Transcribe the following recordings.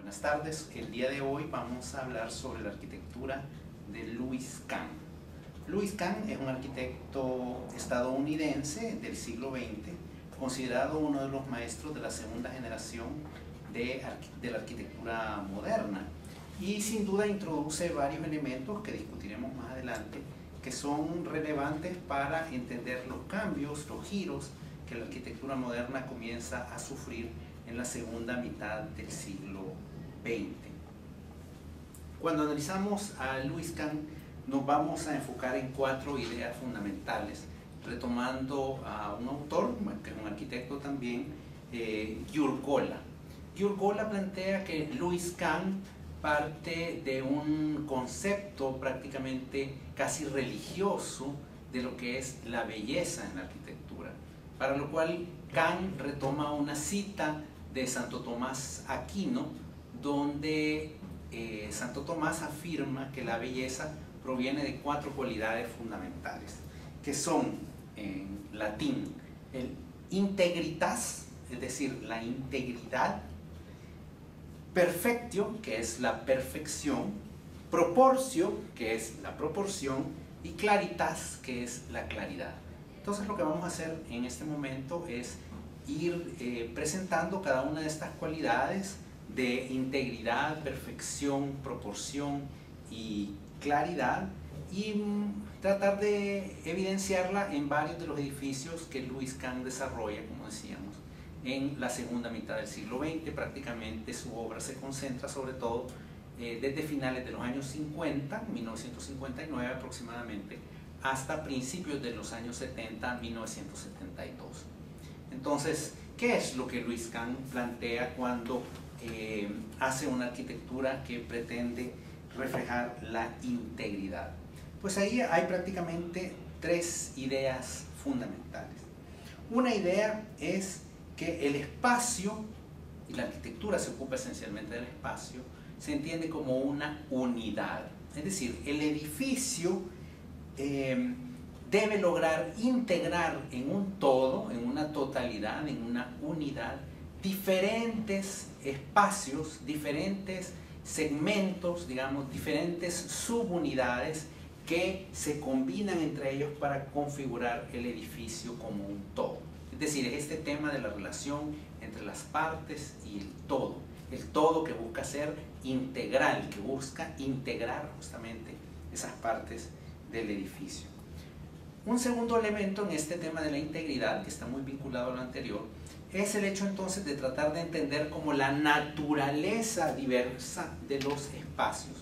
Buenas tardes, el día de hoy vamos a hablar sobre la arquitectura de Louis Kahn. Louis Kahn es un arquitecto estadounidense del siglo XX, considerado uno de los maestros de la segunda generación de la arquitectura moderna, y sin duda introduce varios elementos que discutiremos más adelante, que son relevantes para entender los cambios, los giros que la arquitectura moderna comienza a sufrir en la segunda mitad del siglo XX. Cuando analizamos a Louis Kahn, nos vamos a enfocar en cuatro ideas fundamentales, retomando a un autor, que es un arquitecto también, Gyurgola. Gyurgola plantea que Louis Kahn parte de un concepto prácticamente casi religioso de lo que es la belleza en la arquitectura, para lo cual Kahn retoma una cita de Santo Tomás Aquino, donde Santo Tomás afirma que la belleza proviene de cuatro cualidades fundamentales, que son, en latín, el integritas, es decir, la integridad; perfectio, que es la perfección; proportio, que es la proporción; y claritas, que es la claridad. Entonces lo que vamos a hacer en este momento es ir presentando cada una de estas cualidades de integridad, perfección, proporción y claridad, y tratar de evidenciarla en varios de los edificios que Louis Kahn desarrolla, como decíamos, en la segunda mitad del siglo XX. Prácticamente su obra se concentra sobre todo desde finales de los años 50, 1959 aproximadamente, hasta principios de los años 70, 1972. Entonces, ¿qué es lo que Louis Kahn plantea cuando hace una arquitectura que pretende reflejar la integridad? Pues ahí hay prácticamente tres ideas fundamentales. Una idea es que el espacio, y la arquitectura se ocupa esencialmente del espacio, se entiende como una unidad. Es decir, el edificio debe lograr integrar en un todo, en una totalidad, en una unidad, diferentes espacios, diferentes segmentos, digamos, diferentes subunidades que se combinan entre ellos para configurar el edificio como un todo. Es decir, es este tema de la relación entre las partes y el todo que busca ser integral, que busca integrar justamente esas partes del edificio. Un segundo elemento en este tema de la integridad, que está muy vinculado a lo anterior, es el hecho entonces de tratar de entender como la naturaleza diversa de los espacios.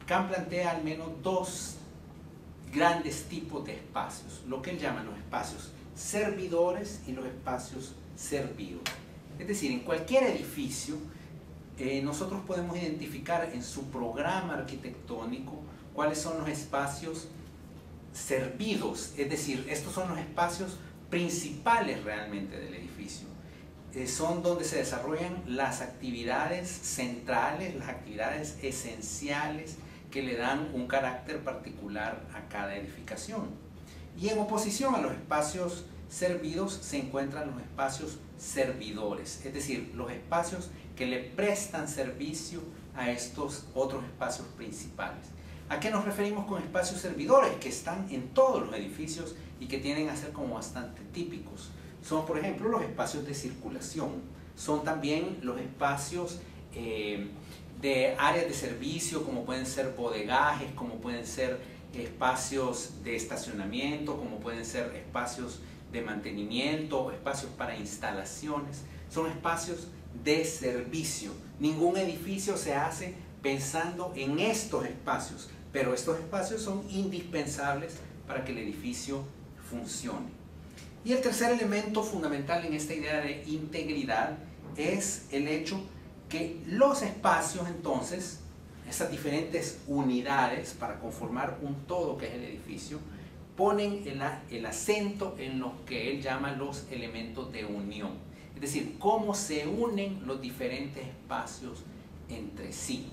Kahn plantea al menos dos grandes tipos de espacios, lo que él llama los espacios servidores y los espacios servidos. Es decir, en cualquier edificio nosotros podemos identificar en su programa arquitectónico cuáles son los espacios servidos, es decir, estos son los espacios principales realmente del edificio. Son donde se desarrollan las actividades centrales, las actividades esenciales que le dan un carácter particular a cada edificación. Y en oposición a los espacios servidos se encuentran los espacios servidores, es decir, los espacios que le prestan servicio a estos otros espacios principales. ¿A qué nos referimos con espacios servidores? Que están en todos los edificios y que tienden a ser como bastante típicos. Son, por ejemplo, los espacios de circulación, son también los espacios de áreas de servicio, como pueden ser bodegajes, como pueden ser espacios de estacionamiento, como pueden ser espacios de mantenimiento, espacios para instalaciones. Son espacios de servicio. Ningún edificio se hace pensando en estos espacios, pero estos espacios son indispensables para que el edificio funcione. Y el tercer elemento fundamental en esta idea de integridad es el hecho que los espacios, entonces, esas diferentes unidades para conformar un todo que es el edificio, ponen el acento en lo que él llama los elementos de unión. Es decir, cómo se unen los diferentes espacios entre sí.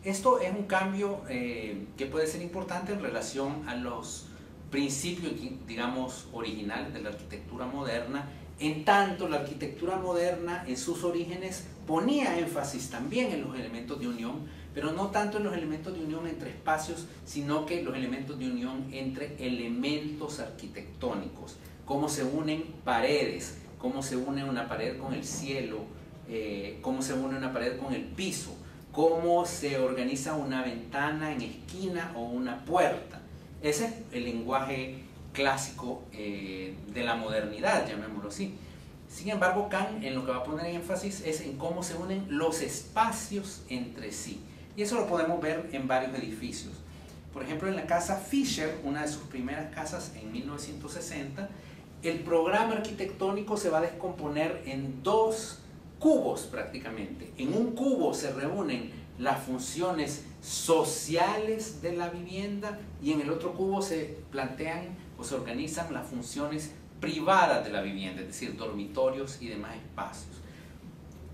Esto es un cambio que puede ser importante en relación a los principios, digamos, originales de la arquitectura moderna, En tanto, la arquitectura moderna en sus orígenes ponía énfasis también en los elementos de unión, pero no tanto en los elementos de unión entre espacios, sino que los elementos de unión entre elementos arquitectónicos, cómo se unen paredes, cómo se une una pared con el cielo, cómo se une una pared con el piso, cómo se organiza una ventana en esquina o una puerta. Ese es el lenguaje clásico de la modernidad, llamémoslo así. Sin embargo, Kant en lo que va a poner énfasis es en cómo se unen los espacios entre sí. Y eso lo podemos ver en varios edificios. Por ejemplo, en la casa Fischer, una de sus primeras casas en 1960, el programa arquitectónico se va a descomponer en dos cubos prácticamente. En un cubo se reúnen las funciones sociales de la vivienda y en el otro cubo se plantean o se organizan las funciones privadas de la vivienda, es decir, dormitorios y demás espacios.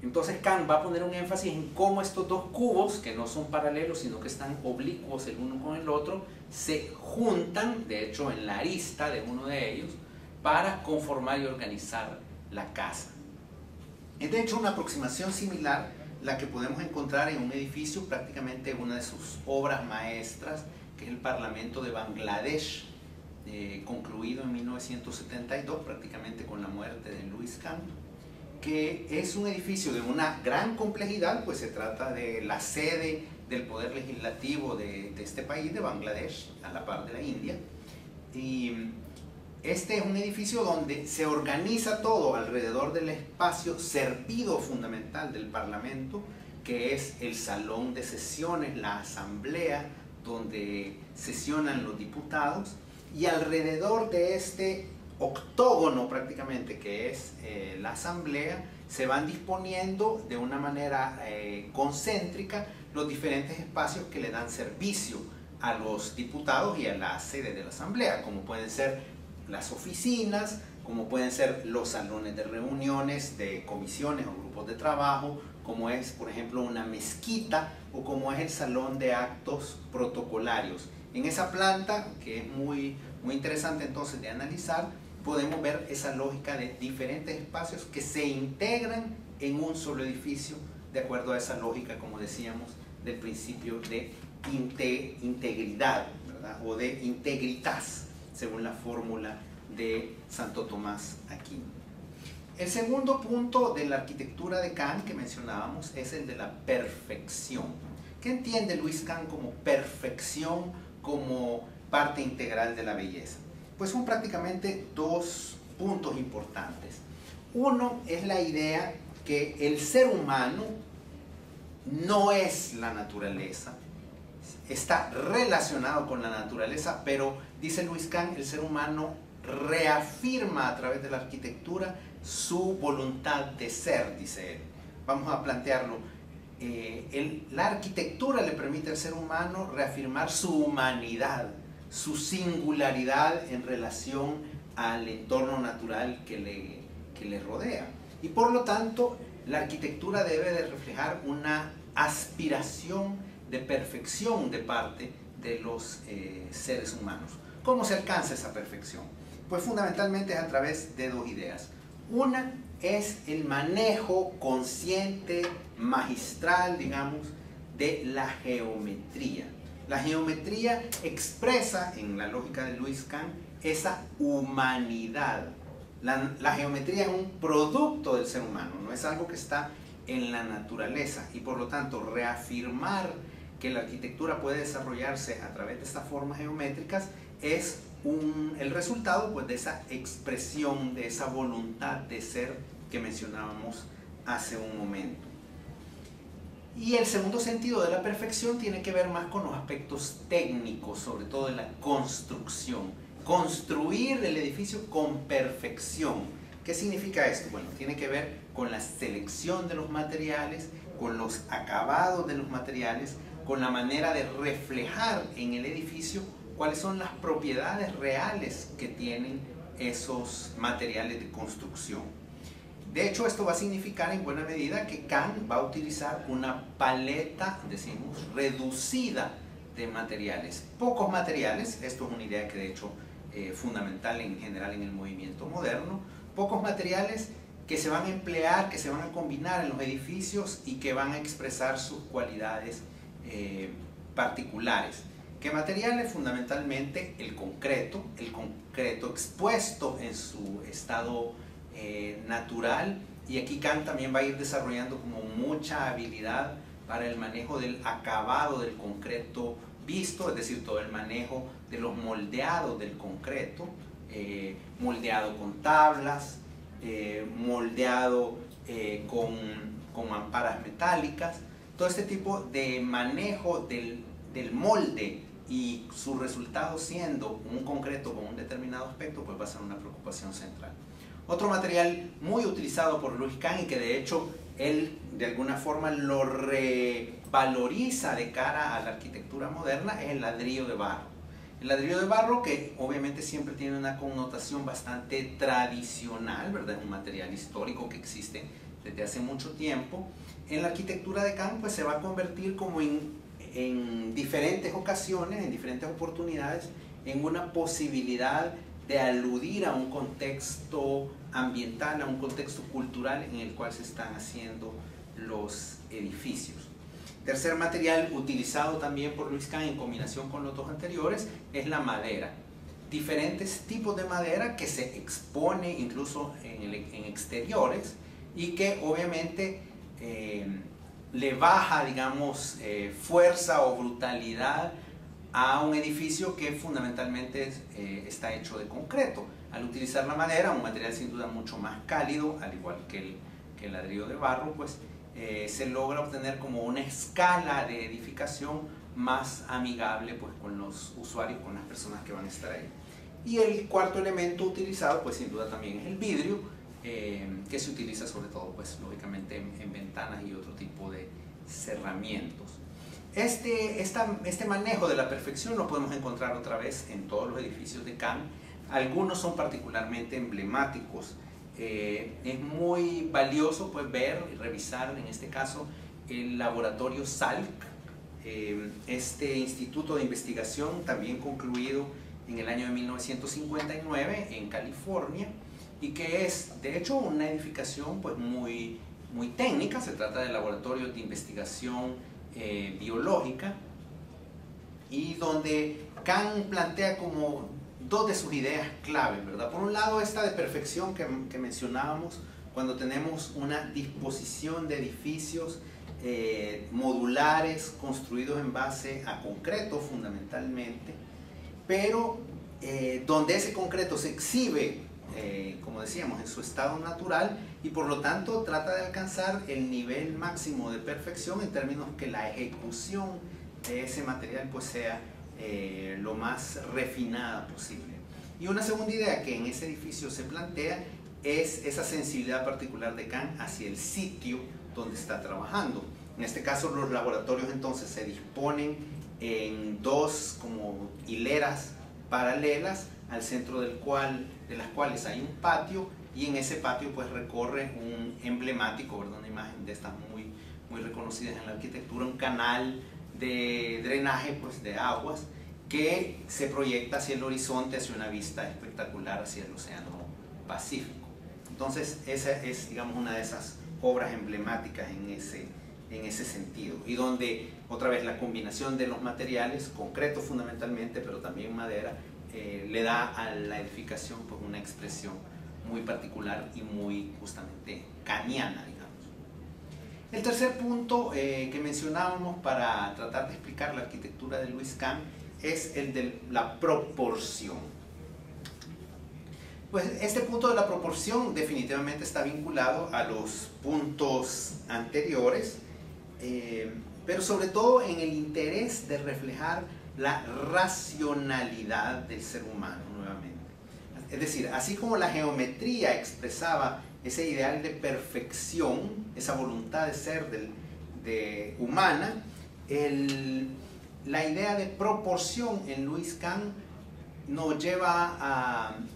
Entonces Kant va a poner un énfasis en cómo estos dos cubos, que no son paralelos sino que están oblicuos el uno con el otro, se juntan, de hecho en la arista de uno de ellos, para conformar y organizar la casa. Es de hecho una aproximación similar la que podemos encontrar en un edificio, prácticamente una de sus obras maestras, que es el Parlamento de Bangladesh, concluido en 1972, prácticamente con la muerte de Louis Kahn, que es un edificio de una gran complejidad, pues se trata de la sede del poder legislativo de este país, de Bangladesh, a la par de la India. Y este es un edificio donde se organiza todo alrededor del espacio servido fundamental del Parlamento, que es el salón de sesiones, la asamblea, donde sesionan los diputados, y alrededor de este octógono prácticamente que es la asamblea, se van disponiendo de una manera concéntrica los diferentes espacios que le dan servicio a los diputados y a la sede de la asamblea, como pueden ser las oficinas, como pueden ser los salones de reuniones de comisiones o grupos de trabajo, como es por ejemplo una mezquita o como es el salón de actos protocolarios. En esa planta, que es muy interesante entonces de analizar, podemos ver esa lógica de diferentes espacios que se integran en un solo edificio, de acuerdo a esa lógica, como decíamos, del principio de integridad, ¿verdad? O de integritas, según la fórmula de Santo Tomás Aquino. El segundo punto de la arquitectura de Kant que mencionábamos es el de la perfección. ¿Qué entiende Louis Kahn como perfección, como parte integral de la belleza? Pues son prácticamente dos puntos importantes. Uno es la idea que el ser humano no es la naturaleza, está relacionado con la naturaleza, pero dice Louis Kahn, el ser humano reafirma a través de la arquitectura su voluntad de ser, dice él. Vamos a plantearlo. La arquitectura le permite al ser humano reafirmar su humanidad, su singularidad en relación al entorno natural que le rodea. Y por lo tanto, la arquitectura debe de reflejar una aspiración de perfección de parte de los seres humanos. ¿Cómo se alcanza esa perfección? Pues fundamentalmente es a través de dos ideas. Una es el manejo consciente, magistral, digamos, de la geometría. La geometría expresa, en la lógica de Louis Kahn, esa humanidad. La geometría es un producto del ser humano, no es algo que está en la naturaleza, y por lo tanto reafirmar que la arquitectura puede desarrollarse a través de estas formas geométricas es el resultado pues, de esa expresión, de esa voluntad de ser que mencionábamos hace un momento. Y el segundo sentido de la perfección tiene que ver más con los aspectos técnicos, sobre todo de la construcción. Construir el edificio con perfección. ¿Qué significa esto? Bueno, tiene que ver con la selección de los materiales, con los acabados de los materiales, con la manera de reflejar en el edificio cuáles son las propiedades reales que tienen esos materiales de construcción. De hecho, esto va a significar en buena medida que Kant va a utilizar una paleta, decimos, reducida de materiales. Pocos materiales, esto es una idea que de hecho fundamental en general en el movimiento moderno, pocos materiales que se van a emplear, que se van a combinar en los edificios y que van a expresar sus cualidades particulares. ¿Qué materiales? Fundamentalmente el concreto expuesto en su estado natural, y aquí Kant también va a ir desarrollando como mucha habilidad para el manejo del acabado del concreto visto, es decir, todo el manejo de los moldeados del concreto, moldeado con tablas, moldeado con mamparas metálicas, todo este tipo de manejo del molde y su resultado siendo un concreto con un determinado aspecto, pues va a ser una preocupación central. Otro material muy utilizado por Louis Kahn y que de hecho él de alguna forma lo revaloriza de cara a la arquitectura moderna es el ladrillo de barro. El ladrillo de barro, que obviamente siempre tiene una connotación bastante tradicional, ¿verdad? Es un material histórico que existe desde hace mucho tiempo. En la arquitectura de Kahn pues se va a convertir como en diferentes ocasiones, en diferentes oportunidades, en una posibilidad de aludir a un contexto ambiental, a un contexto cultural en el cual se están haciendo los edificios. Tercer material utilizado también por Louis Kahn en combinación con los dos anteriores es la madera. Diferentes tipos de madera que se expone incluso en exteriores y que obviamente le baja, digamos, fuerza o brutalidad a un edificio que fundamentalmente está hecho de concreto. Al utilizar la madera, un material sin duda mucho más cálido, al igual que el ladrillo de barro, pues se logra obtener como una escala de edificación más amigable pues, con los usuarios, con las personas que van a estar ahí. Y el cuarto elemento utilizado, pues sin duda también es el vidrio, que se utiliza sobre todo, pues lógicamente en ventanas y otro tipo de cerramientos. Este manejo de la perfección lo podemos encontrar otra vez en todos los edificios de Kahn. Algunos son particularmente emblemáticos. Es muy valioso pues, ver y revisar en este caso el laboratorio Salk, este instituto de investigación también concluido en el año de 1959 en California, y que es de hecho una edificación pues, muy técnica. Se trata de laboratorios de investigación biológica, y donde Kahn plantea como dos de sus ideas clave, ¿verdad? Por un lado, esta de perfección que mencionábamos, cuando tenemos una disposición de edificios modulares construidos en base a concreto fundamentalmente, pero donde ese concreto se exhibe, como decíamos, en su estado natural, y por lo tanto trata de alcanzar el nivel máximo de perfección en términos que la ejecución de ese material pues sea lo más refinada posible. Y una segunda idea que en ese edificio se plantea es esa sensibilidad particular de Kahn hacia el sitio donde está trabajando. En este caso los laboratorios entonces se disponen en dos como hileras paralelas, al centro de las cuales hay un patio, y en ese patio pues recorre un emblemático, ¿verdad? Una imagen de estas muy reconocidas en la arquitectura, un canal de drenaje pues, de aguas que se proyecta hacia el horizonte, hacia una vista espectacular hacia el Océano Pacífico. Entonces esa es, digamos, una de esas obras emblemáticas en ese sentido, y donde otra vez la combinación de los materiales, concreto fundamentalmente, pero también madera, le da a la edificación pues, una expresión muy particular y muy justamente kahniana, digamos. El tercer punto que mencionábamos para tratar de explicar la arquitectura de Louis Kahn es el de la proporción. Pues este punto de la proporción definitivamente está vinculado a los puntos anteriores, pero sobre todo en el interés de reflejar la racionalidad del ser humano nuevamente. Es decir, así como la geometría expresaba ese ideal de perfección, esa voluntad de ser humana, la idea de proporción en Louis Kahn nos lleva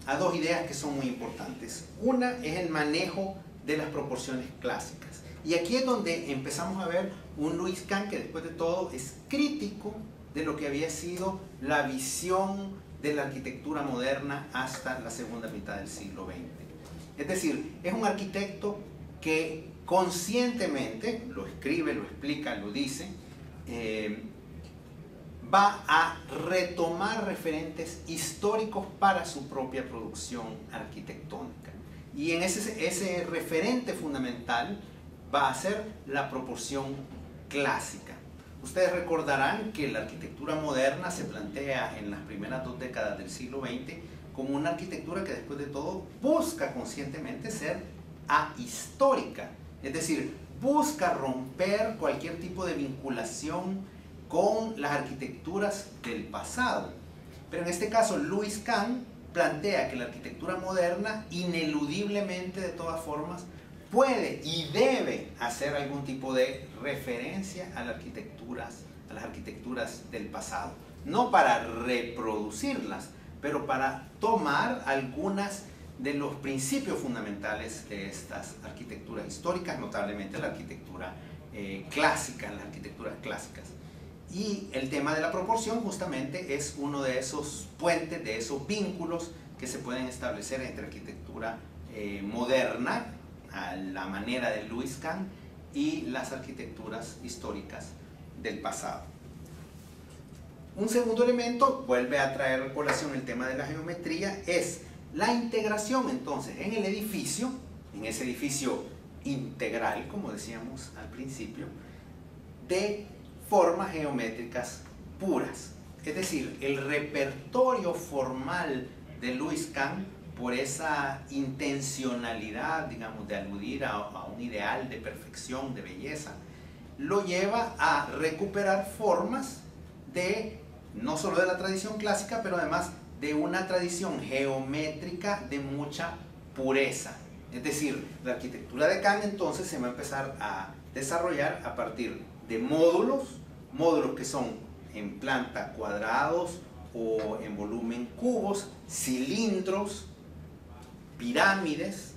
a dos ideas que son muy importantes. Una es el manejo de las proporciones clásicas. Y aquí es donde empezamos a ver un Louis Kahn que después de todo es crítico de lo que había sido la visión de la arquitectura moderna hasta la segunda mitad del siglo XX. Es decir, es un arquitecto que conscientemente, lo escribe, lo explica, lo dice, va a retomar referentes históricos para su propia producción arquitectónica. Y en ese referente fundamental va a ser la proporción clásica. Ustedes recordarán que la arquitectura moderna se plantea en las primeras 2 décadas del siglo XX como una arquitectura que después de todo busca conscientemente ser ahistórica. Es decir, busca romper cualquier tipo de vinculación con las arquitecturas del pasado. Pero en este caso, Louis Kahn plantea que la arquitectura moderna ineludiblemente, de todas formas, puede y debe hacer algún tipo de referencia a las arquitecturas del pasado. No para reproducirlas, pero para tomar algunas de los principios fundamentales de estas arquitecturas históricas, notablemente la arquitectura clásica, las arquitecturas clásicas. Y el tema de la proporción justamente es uno de esos puentes, de esos vínculos que se pueden establecer entre arquitectura moderna, a la manera de Louis Kahn, y las arquitecturas históricas del pasado. Un segundo elemento, vuelve a traer a colación el tema de la geometría, es la integración entonces en el edificio, en ese edificio integral, como decíamos al principio, de formas geométricas puras. Es decir, el repertorio formal de Louis Kahn, por esa intencionalidad, digamos, de aludir a un ideal de perfección, de belleza, lo lleva a recuperar formas de, no solo de la tradición clásica, pero además de una tradición geométrica de mucha pureza. Es decir, la arquitectura de Kahn entonces se va a empezar a desarrollar a partir de módulos que son en planta cuadrados o en volumen cubos, cilindros, pirámides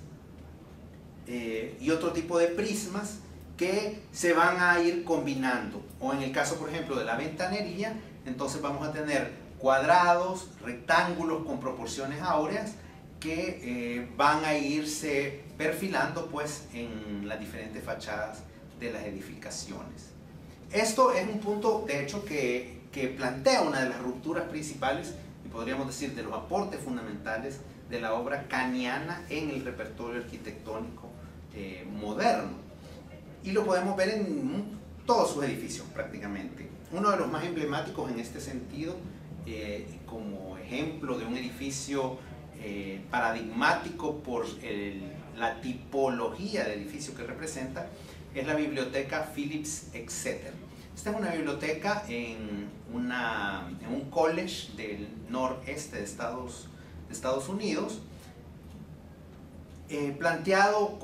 y otro tipo de prismas que se van a ir combinando. O en el caso, por ejemplo, de la ventanería, entonces vamos a tener cuadrados, rectángulos con proporciones áureas que van a irse perfilando pues en las diferentes fachadas de las edificaciones. Esto es un punto, de hecho, que plantea una de las rupturas principales y podríamos decir de los aportes fundamentales de la obra kahniana en el repertorio arquitectónico moderno. Y lo podemos ver en todos sus edificios prácticamente. Uno de los más emblemáticos en este sentido, como ejemplo de un edificio paradigmático por la tipología de edificio que representa, es la biblioteca Phillips Exeter. Esta es una biblioteca en un college del noreste de Estados Unidos, planteado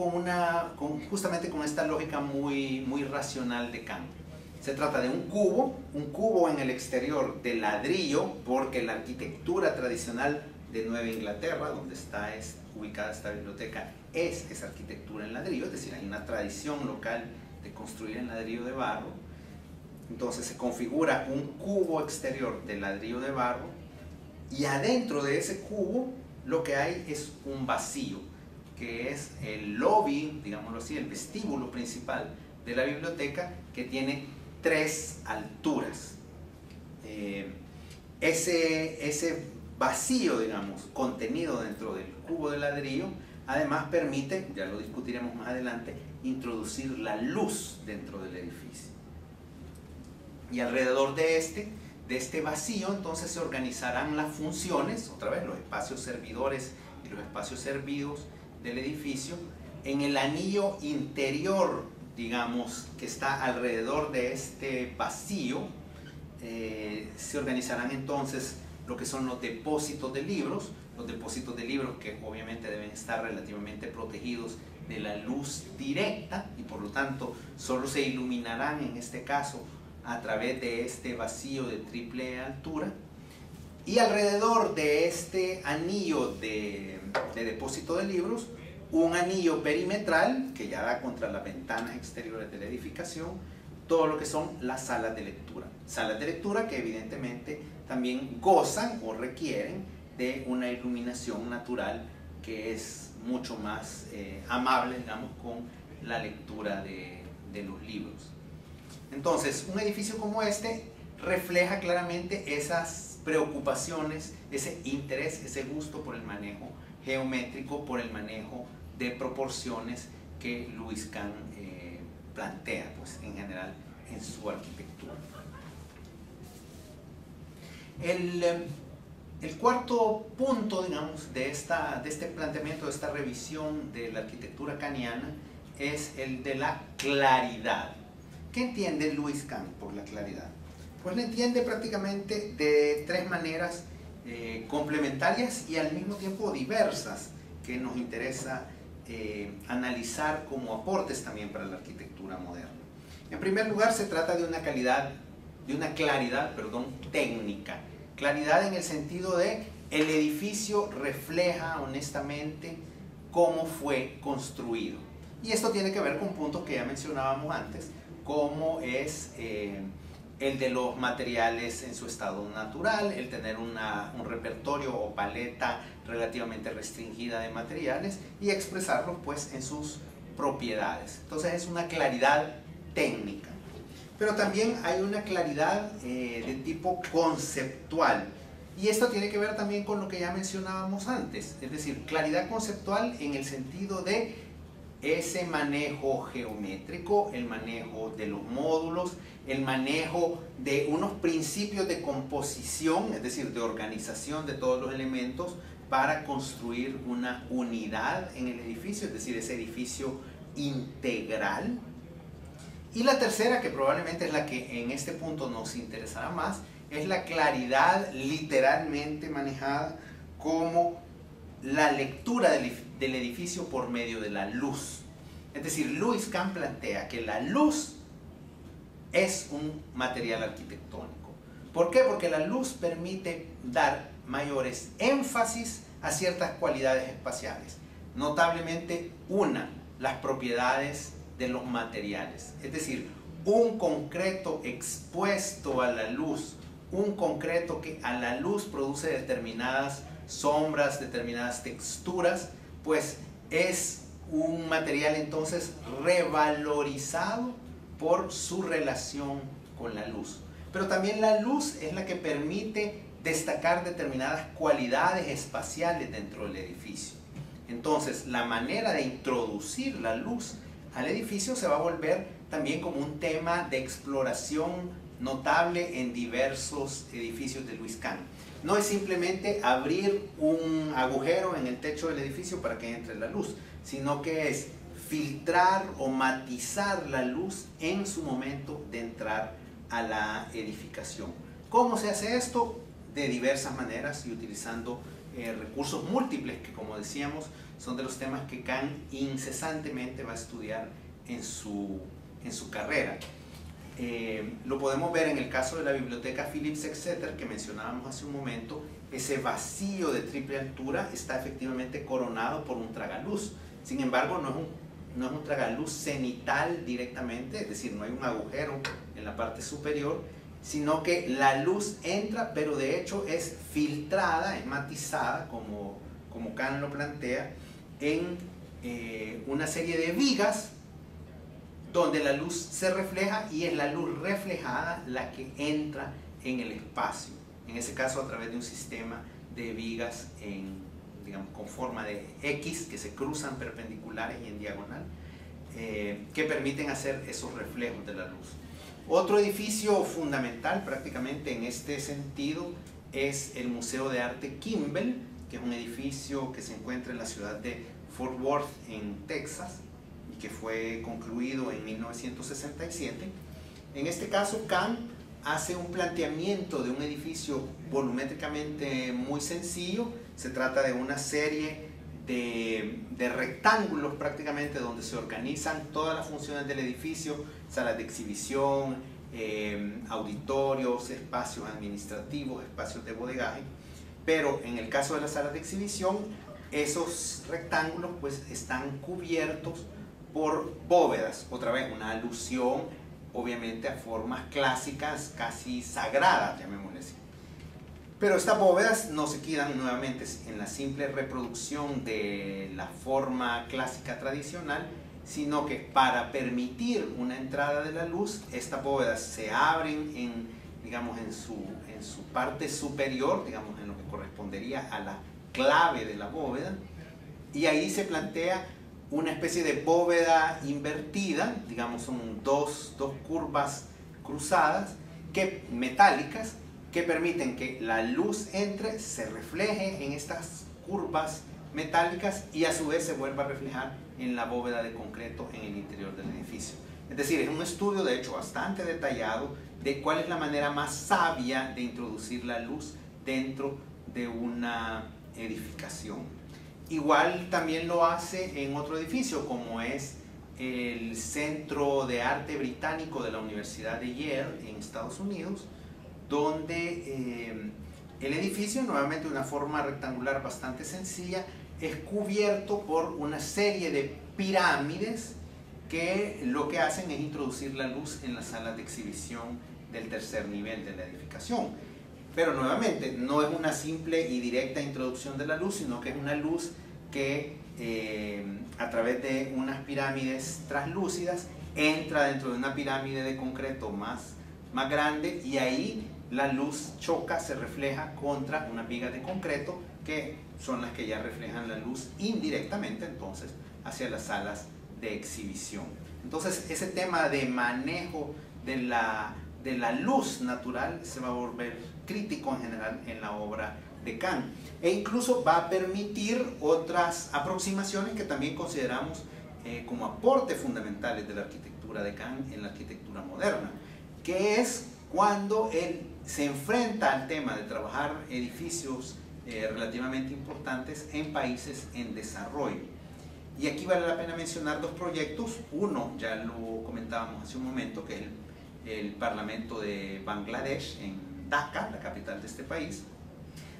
justamente con esta lógica muy racional de Kahn. Se trata de un cubo en el exterior de ladrillo, porque la arquitectura tradicional de Nueva Inglaterra, donde está ubicada esta biblioteca, es esa arquitectura en ladrillo, es decir, hay una tradición local de construir en ladrillo de barro. Entonces se configura un cubo exterior de ladrillo de barro y adentro de ese cubo lo que hay es un vacío, que es el lobby, digámoslo así, el vestíbulo principal de la biblioteca, que tiene 3 alturas. Ese vacío, digamos, contenido dentro del cubo de ladrillo, además permite, ya lo discutiremos más adelante, introducir la luz dentro del edificio. Y alrededor de este vacío entonces se organizarán las funciones, otra vez los espacios servidores y los espacios servidos del edificio, en el anillo interior, digamos, que está alrededor de este vacío. Se organizarán entonces lo que son los depósitos de libros que obviamente deben estar relativamente protegidos de la luz directa y por lo tanto solo se iluminarán en este caso a través de este vacío de triple altura. Y alrededor de este anillo de depósito de libros, un anillo perimetral que ya da contra las ventanas exteriores de la edificación, todo lo que son las salas de lectura. Salas de lectura que evidentemente también gozan o requieren de una iluminación natural que es mucho más amable, digamos, con la lectura de los libros. Entonces, un edificio como este refleja claramente esas preocupaciones, ese interés, ese gusto por el manejo geométrico, por el manejo de proporciones que Louis Kahn plantea, pues, en general en su arquitectura. El cuarto punto, digamos, de este planteamiento, de esta revisión de la arquitectura kahniana, es el de la claridad. ¿Qué entiende Louis Kahn por la claridad? Pues la entiende prácticamente de tres maneras complementarias y al mismo tiempo diversas, que nos interesa analizar como aportes también para la arquitectura moderna. En primer lugar, se trata de una claridad técnica. Claridad en el sentido de el edificio refleja honestamente cómo fue construido. Y esto tiene que ver con puntos que ya mencionábamos antes, como es el de los materiales en su estado natural, el tener un repertorio o paleta relativamente restringida de materiales y expresarlos pues en sus propiedades. Entonces es una claridad técnica. Pero también hay una claridad de tipo conceptual. Y esto tiene que ver también con lo que ya mencionábamos antes, es decir, claridad conceptual en el sentido de ese manejo geométrico, el manejo de los módulos, el manejo de unos principios de composición, es decir, de organización de todos los elementos para construir una unidad en el edificio, es decir, ese edificio integral. Y la tercera, que probablemente es la que en este punto nos interesará más, es la claridad literalmente manejada como la lectura del edificio por medio de la luz. Es decir, Louis Kahn plantea que la luz es un material arquitectónico. ¿Por qué? Porque la luz permite dar mayores énfasis a ciertas cualidades espaciales. Notablemente, las propiedades de los materiales. Es decir, un concreto expuesto a la luz, un concreto que a la luz produce determinadas sombras, determinadas texturas, pues es un material entonces revalorizado por su relación con la luz. Pero también la luz es la que permite destacar determinadas cualidades espaciales dentro del edificio. Entonces, la manera de introducir la luz al edificio se va a volver también como un tema de exploración notable en diversos edificios de Louis Kahn. No es simplemente abrir un agujero en el techo del edificio para que entre la luz, sino que es filtrar o matizar la luz en su momento de entrar a la edificación. ¿Cómo se hace esto? De diversas maneras y utilizando recursos múltiples que, como decíamos, son de los temas que Kahn incesantemente va a estudiar en su carrera. Lo podemos ver en el caso de la biblioteca Phillips Exeter que mencionábamos hace un momento. Ese vacío de triple altura está efectivamente coronado por un tragaluz. Sin embargo, no es un tragaluz cenital directamente, es decir, no hay un agujero en la parte superior, sino que la luz entra, pero de hecho es filtrada, es matizada, como Kahn lo plantea, en una serie de vigas donde la luz se refleja y es la luz reflejada la que entra en el espacio, en ese caso a través de un sistema de vigas con forma de X que se cruzan perpendiculares y en diagonal, que permiten hacer esos reflejos de la luz. Otro edificio fundamental prácticamente en este sentido es el Museo de Arte Kimbell, que es un edificio que se encuentra en la ciudad de Fort Worth en Texas, que fue concluido en 1967. En este caso, Kahn hace un planteamiento de un edificio volumétricamente muy sencillo. Se trata de una serie de rectángulos prácticamente donde se organizan todas las funciones del edificio, salas de exhibición, auditorios, espacios administrativos, espacios de bodegaje. Pero en el caso de las salas de exhibición, esos rectángulos pues están cubiertos por bóvedas, otra vez una alusión obviamente a formas clásicas casi sagradas, llamémosle así. Pero estas bóvedas no se quedan nuevamente en la simple reproducción de la forma clásica tradicional, sino que para permitir una entrada de la luz, estas bóvedas se abren digamos, en su parte superior, digamos, en lo que correspondería a la clave de la bóveda, y ahí se plantea una especie de bóveda invertida, digamos, son dos curvas cruzadas, metálicas, que permiten que la luz entre, se refleje en estas curvas metálicas y a su vez se vuelva a reflejar en la bóveda de concreto en el interior del edificio. Es decir, es un estudio de hecho bastante detallado de cuál es la manera más sabia de introducir la luz dentro de una edificación. Igual también lo hace en otro edificio, como es el Centro de Arte Británico de la Universidad de Yale en Estados Unidos, donde el edificio, nuevamente de una forma rectangular bastante sencilla, es cubierto por una serie de pirámides que lo que hacen es introducir la luz en las salas de exhibición del tercer nivel de la edificación. Pero nuevamente, no es una simple y directa introducción de la luz, sino que es una luz que a través de unas pirámides translúcidas entra dentro de una pirámide de concreto más grande, y ahí la luz choca, se refleja contra unas vigas de concreto que son las que ya reflejan la luz indirectamente entonces hacia las salas de exhibición. Entonces ese tema de manejo de la luz natural se va a volver crítico en general en la obra de Kant, e incluso va a permitir otras aproximaciones que también consideramos como aportes fundamentales de la arquitectura de Kant en la arquitectura moderna, que es cuando él se enfrenta al tema de trabajar edificios relativamente importantes en países en desarrollo. Y aquí vale la pena mencionar dos proyectos. Uno, ya lo comentábamos hace un momento, que es el Parlamento de Bangladesh en Dhaka, la capital de este país,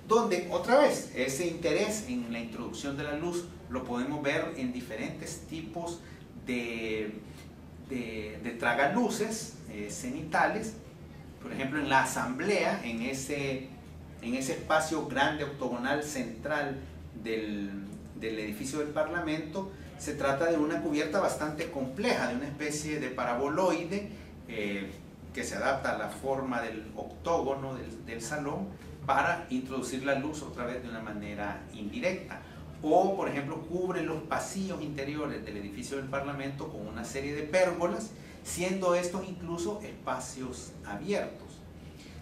donde otra vez ese interés en la introducción de la luz lo podemos ver en diferentes tipos de tragaluces cenitales. Por ejemplo, en la asamblea, en ese espacio grande octogonal central del edificio del Parlamento, se trata de una cubierta bastante compleja, de una especie de paraboloide que se adapta a la forma del octógono del salón para introducir la luz otra vez de una manera indirecta. O, por ejemplo, cubre los pasillos interiores del edificio del Parlamento con una serie de pérgolas, siendo estos incluso espacios abiertos.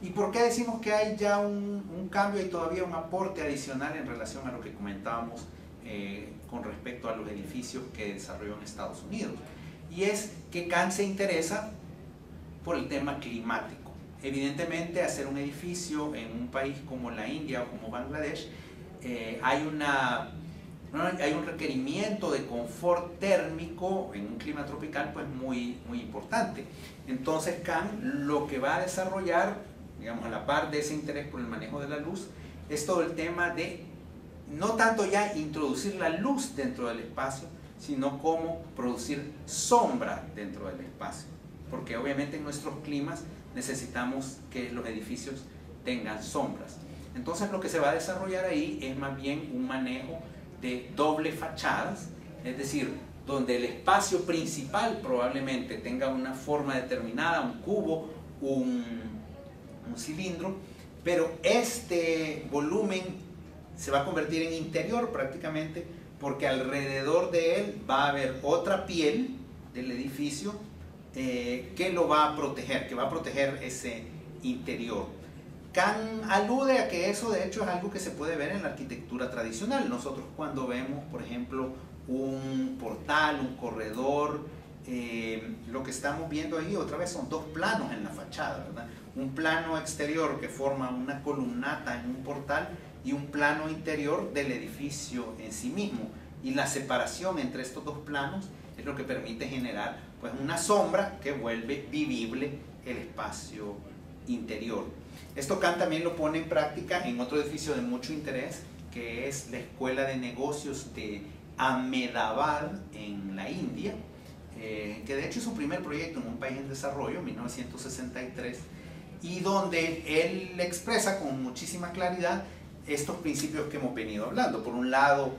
¿Y por qué decimos que hay ya un cambio y todavía un aporte adicional en relación a lo que comentábamos con respecto a los edificios que desarrolló en Estados Unidos? Y es que Kant se interesa por el tema climático. Evidentemente, hacer un edificio en un país como la India o como Bangladesh, hay un requerimiento de confort térmico en un clima tropical pues muy importante. Entonces Kant lo que va a desarrollar, digamos, a la par de ese interés por el manejo de la luz, es todo el tema de no tanto ya introducir la luz dentro del espacio, sino cómo producir sombra dentro del espacio, porque obviamente en nuestros climas necesitamos que los edificios tengan sombras. Entonces lo que se va a desarrollar ahí es más bien un manejo de doble fachadas, es decir, donde el espacio principal probablemente tenga una forma determinada, un cubo, un cilindro, pero este volumen se va a convertir en interior prácticamente, porque alrededor de él va a haber otra piel del edificio que lo va a proteger, que va a proteger ese interior. Kant alude a que eso de hecho es algo que se puede ver en la arquitectura tradicional. Nosotros cuando vemos, por ejemplo, un portal, un corredor, lo que estamos viendo ahí otra vez son dos planos en la fachada, ¿verdad? Un plano exterior que forma una columnata en un portal y un plano interior del edificio en sí mismo. Y la separación entre estos dos planos es lo que permite generar pues una sombra que vuelve vivible el espacio interior. Esto Kant también lo pone en práctica en otro edificio de mucho interés, que es la Escuela de Negocios de Ahmedabad en la India, que de hecho es su primer proyecto en un país en desarrollo, en 1963, y donde él expresa con muchísima claridad estos principios que hemos venido hablando. Por un lado,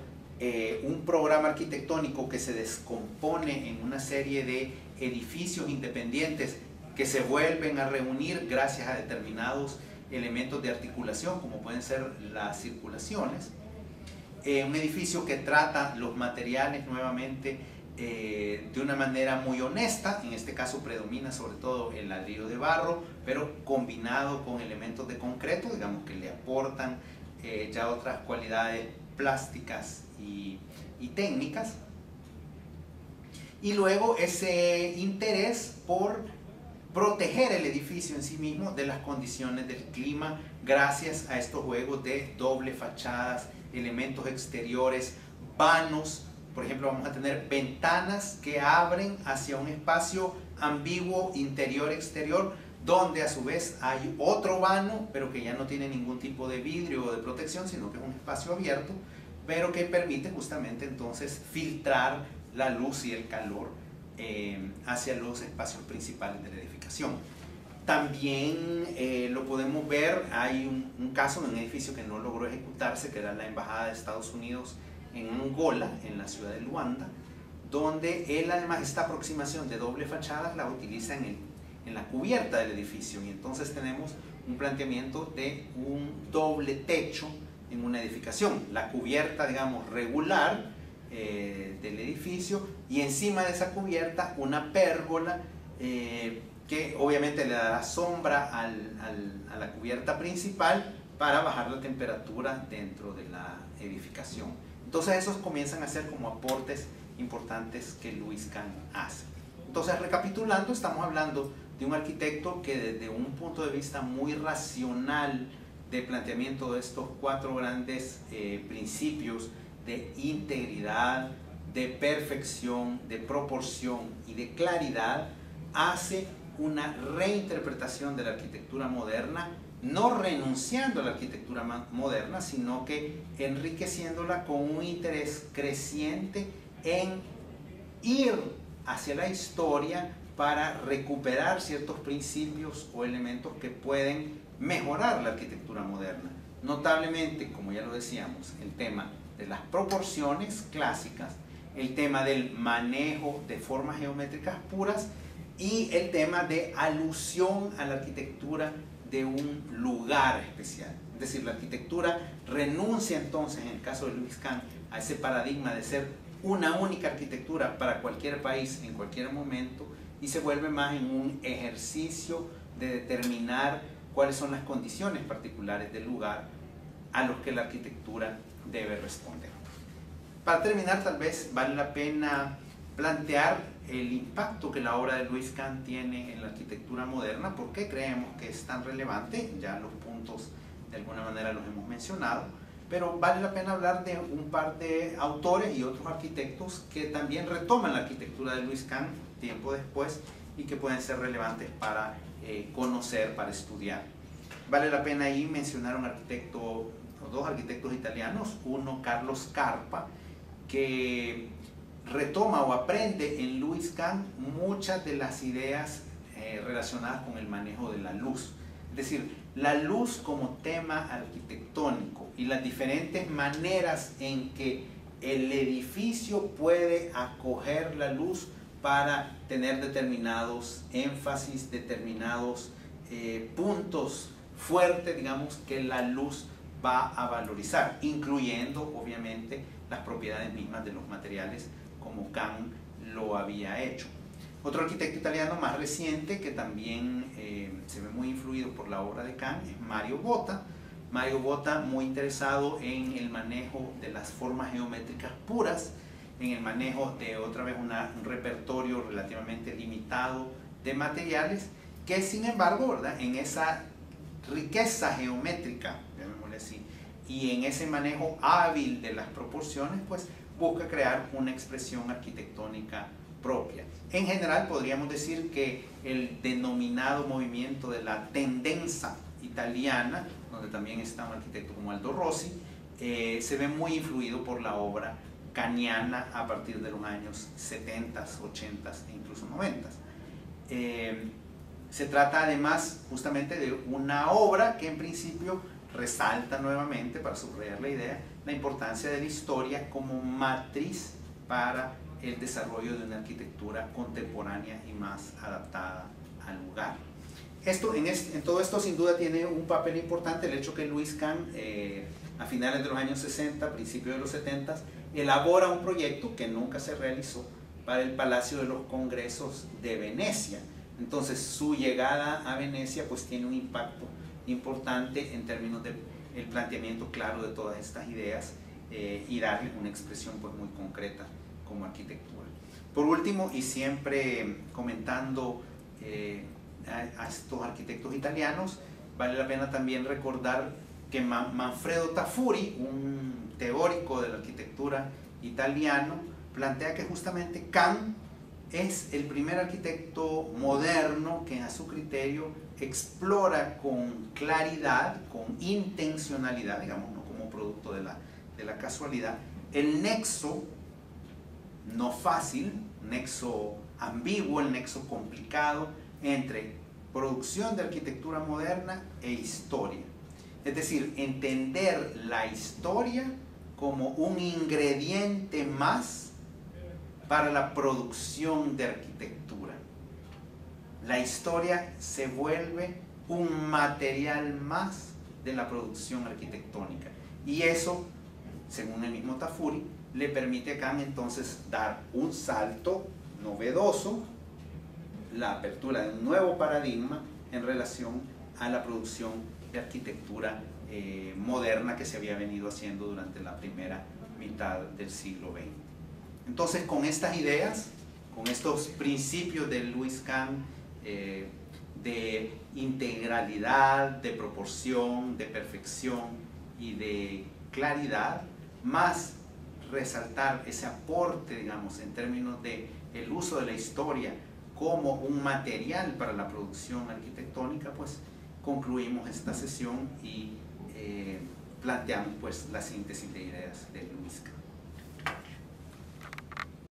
un programa arquitectónico que se descompone en una serie de edificios independientes que se vuelven a reunir gracias a determinados elementos de articulación, como pueden ser las circulaciones. Un edificio que trata los materiales nuevamente de una manera muy honesta. En este caso predomina sobre todo el ladrillo de barro, pero combinado con elementos de concreto, digamos, que le aportan ya otras cualidades plásticas y técnicas. Y luego ese interés por proteger el edificio en sí mismo de las condiciones del clima gracias a estos juegos de doble fachadas, elementos exteriores, vanos. Por ejemplo, vamos a tener ventanas que abren hacia un espacio ambiguo interior-exterior, donde a su vez hay otro vano, pero que ya no tiene ningún tipo de vidrio o de protección, sino que es un espacio abierto, pero que permite justamente entonces filtrar la luz y el calor hacia los espacios principales de la edificación. También lo podemos ver, hay un caso de un edificio que no logró ejecutarse, que era la Embajada de Estados Unidos en Angola, en la ciudad de Luanda, donde él además esta aproximación de doble fachada la utiliza en la cubierta del edificio, y entonces tenemos un planteamiento de un doble techo en una edificación, la cubierta, digamos, regular del edificio, y encima de esa cubierta una pérgola que obviamente le dará sombra a la cubierta principal para bajar la temperatura dentro de la edificación. Entonces esos comienzan a ser como aportes importantes que Louis Kahn hace. Entonces, recapitulando, estamos hablando de un arquitecto que desde un punto de vista muy racional de planteamiento de estos cuatro grandes principios de integridad, de perfección, de proporción y de claridad, hace una reinterpretación de la arquitectura moderna, no renunciando a la arquitectura moderna, sino que enriqueciéndola con un interés creciente en ir hacia la historia para recuperar ciertos principios o elementos que pueden mejorar la arquitectura moderna. Notablemente, como ya lo decíamos, el tema de las proporciones clásicas, el tema del manejo de formas geométricas puras y el tema de alusión a la arquitectura de un lugar especial. Es decir, la arquitectura renuncia entonces, en el caso de Louis Kahn, a ese paradigma de ser una única arquitectura para cualquier país en cualquier momento, y se vuelve más en un ejercicio de determinar cuáles son las condiciones particulares del lugar a los que la arquitectura debe responder. Para terminar, tal vez vale la pena plantear el impacto que la obra de Louis Kahn tiene en la arquitectura moderna. ¿Por qué creemos que es tan relevante? Ya los puntos de alguna manera los hemos mencionado, pero vale la pena hablar de un par de autores y otros arquitectos que también retoman la arquitectura de Louis Kahn tiempo después y que pueden ser relevantes para conocer, para estudiar. Vale la pena ahí mencionar un arquitecto, o dos arquitectos italianos, uno Carlo Scarpa, que retoma o aprende en Louis Kahn muchas de las ideas relacionadas con el manejo de la luz. Es decir, la luz como tema arquitectónico y las diferentes maneras en que el edificio puede acoger la luz para tener determinados énfasis, determinados puntos fuertes, digamos, que la luz va a valorizar, incluyendo obviamente las propiedades mismas de los materiales, como Kahn lo había hecho. Otro arquitecto italiano más reciente que también se ve muy influido por la obra de Kahn es Mario Botta. Mario Botta, muy interesado en el manejo de las formas geométricas puras, en el manejo de otra vez un repertorio relativamente limitado de materiales, que sin embargo, ¿verdad?, en esa riqueza geométrica, llamémosle así, y en ese manejo hábil de las proporciones, pues busca crear una expresión arquitectónica propia. En general podríamos decir que el denominado movimiento de la tendenza italiana, donde también está un arquitecto como Aldo Rossi, se ve muy influido por la obra kahniana a partir de los años 70, 80 e incluso 90. Se trata además justamente de una obra que en principio resalta nuevamente, para subrayar la idea, la importancia de la historia como matriz para el desarrollo de una arquitectura contemporánea y más adaptada al lugar. En todo esto sin duda tiene un papel importante el hecho que Louis Kahn a finales de los años 60, principios de los 70, elabora un proyecto que nunca se realizó para el Palacio de los Congresos de Venecia. Entonces su llegada a Venecia pues tiene un impacto importante en términos del planteamiento claro de todas estas ideas y darle una expresión pues muy concreta como arquitectura. Por último, y siempre comentando a estos arquitectos italianos, vale la pena también recordar que Manfredo Tafuri, un teórico de la arquitectura italiano, plantea que justamente Kahn es el primer arquitecto moderno que a su criterio explora con claridad, con intencionalidad, digamos, no como producto de la casualidad, el nexo no fácil, nexo ambiguo, el nexo complicado entre producción de arquitectura moderna e historia. Es decir, entender la historia como un ingrediente más para la producción de arquitectura. La historia se vuelve un material más de la producción arquitectónica. Y eso, según el mismo Tafuri, le permite a Kahn entonces dar un salto novedoso, la apertura de un nuevo paradigma en relación a la producción de arquitectura moderna que se había venido haciendo durante la primera mitad del siglo XX. Entonces, con estas ideas, con estos principios de Louis Kahn de integralidad, de proporción, de perfección y de claridad, más resaltar ese aporte, digamos, en términos de el uso de la historia como un material para la producción arquitectónica, pues concluimos esta sesión y planteamos pues la síntesis de ideas de Louis Kahn.